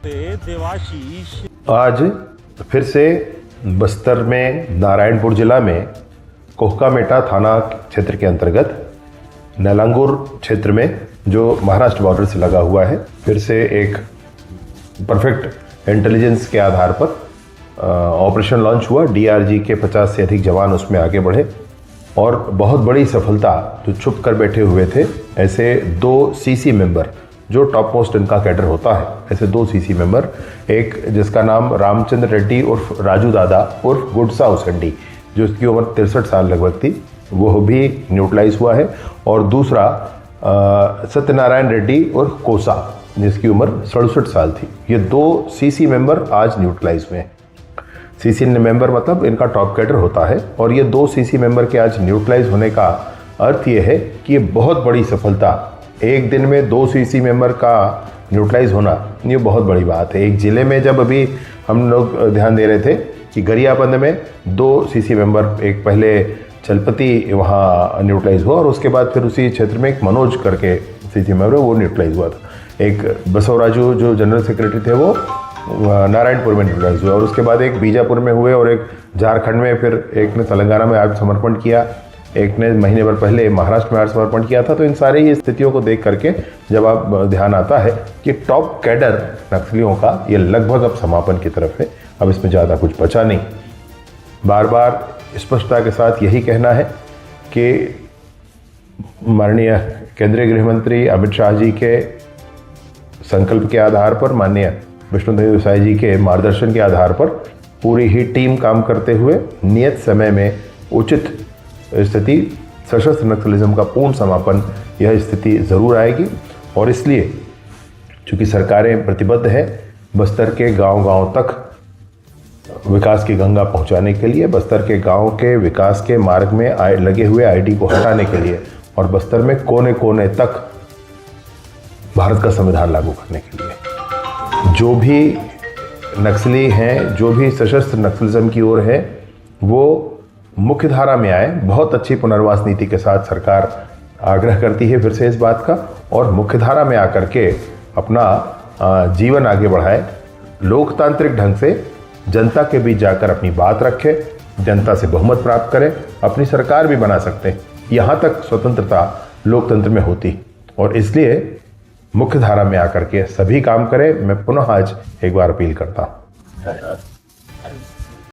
होते देवाशीष। आज फिर से बस्तर में नारायणपुर जिला में कोहकामेटा थाना क्षेत्र के अंतर्गत नेलांगुर क्षेत्र में जो महाराष्ट्र बॉर्डर से लगा हुआ है, फिर से एक परफेक्ट इंटेलिजेंस के आधार पर ऑपरेशन लॉन्च हुआ। डीआरजी के 50 से अधिक जवान उसमें आगे बढ़े और बहुत बड़ी सफलता, जो छुप कर बैठे हुए थे ऐसे 2 सीसी मेंबर, जो टॉप मोस्ट इनका कैडर होता है, ऐसे 2 सीसी मेंबर, एक जिसका नाम रामचंद्र रेड्डी उर्फ राजू दादा उर्फ गुडसा उसंडी, जो इसकी उम्र 63 साल लगभग थी, वो भी न्यूट्रलाइज हुआ है, और दूसरा सत्यनारायण रेड्डी उर्फ कोसा, जिसकी उम्र 67 साल थी। ये 2 सीसी मेंबर आज न्यूट्रलाइज हुए हैं। सीसी मेंबर मतलब इनका टॉप कैडर होता है, और ये 2 सीसी मेंबर के आज न्यूट्रलाइज होने का अर्थ ये है कि ये बहुत बड़ी सफलता, एक दिन में 2 सीसी मेंबर का न्यूट्रलाइज होना, ये बहुत बड़ी बात है। एक ज़िले में जब अभी हम लोग ध्यान दे रहे थे कि गरियाबंद में 2 सीसी मेंबर, एक पहले चलपति वहाँ न्यूट्रलाइज हुआ और उसके बाद फिर उसी क्षेत्र में एक मनोज करके सीसी मेंबर वो न्यूट्रलाइज हुआ था। एक बसवराजू जो जनरल सेक्रेटरी थे वो नारायणपुर में न्यूट्रलाइज हुआ, और उसके बाद एक बीजापुर में हुए, और एक झारखंड में, फिर एक ने तेलंगाना में आत्मसमर्पण किया, एक ने महीने भर पहले महाराष्ट्र में आत्मसमर्पण किया था। तो इन सारी ही स्थितियों को देख करके जब आप ध्यान आता है कि टॉप कैडर नक्सलियों का ये लगभग अब समापन की तरफ है, अब इसमें ज़्यादा कुछ बचा नहीं। बार बार स्पष्टता के साथ यही कहना है कि माननीय केंद्रीय गृह मंत्री अमित शाह जी के संकल्प के आधार पर, माननीय विष्णुदेव देसाई जी के मार्गदर्शन के आधार पर पूरी ही टीम काम करते हुए नियत समय में उचित स्थिति, सशस्त्र नक्सलिज्म का पूर्ण समापन, यह स्थिति ज़रूर आएगी। और इसलिए चूँकि सरकारें प्रतिबद्ध है बस्तर के गांव-गांव तक विकास की गंगा पहुंचाने के लिए, बस्तर के गांव के विकास के मार्ग में लगे हुए आईडी को हटाने के लिए, और बस्तर में कोने कोने तक भारत का संविधान लागू करने के लिए, जो भी नक्सली हैं, जो भी सशस्त्र नक्सलिज्म की ओर है, वो मुख्य धारा में आए। बहुत अच्छी पुनर्वास नीति के साथ सरकार आग्रह करती है फिर से इस बात का, और मुख्य धारा में आकर के अपना जीवन आगे बढ़ाए, लोकतांत्रिक ढंग से जनता के बीच जाकर अपनी बात रखे, जनता से बहुमत प्राप्त करें, अपनी सरकार भी बना सकते हैं। यहाँ तक स्वतंत्रता लोकतंत्र में होती, और इसलिए मुख्य धारा में आकर के सभी काम करें। मैं पुनः आज एक बार अपील करता हूँ।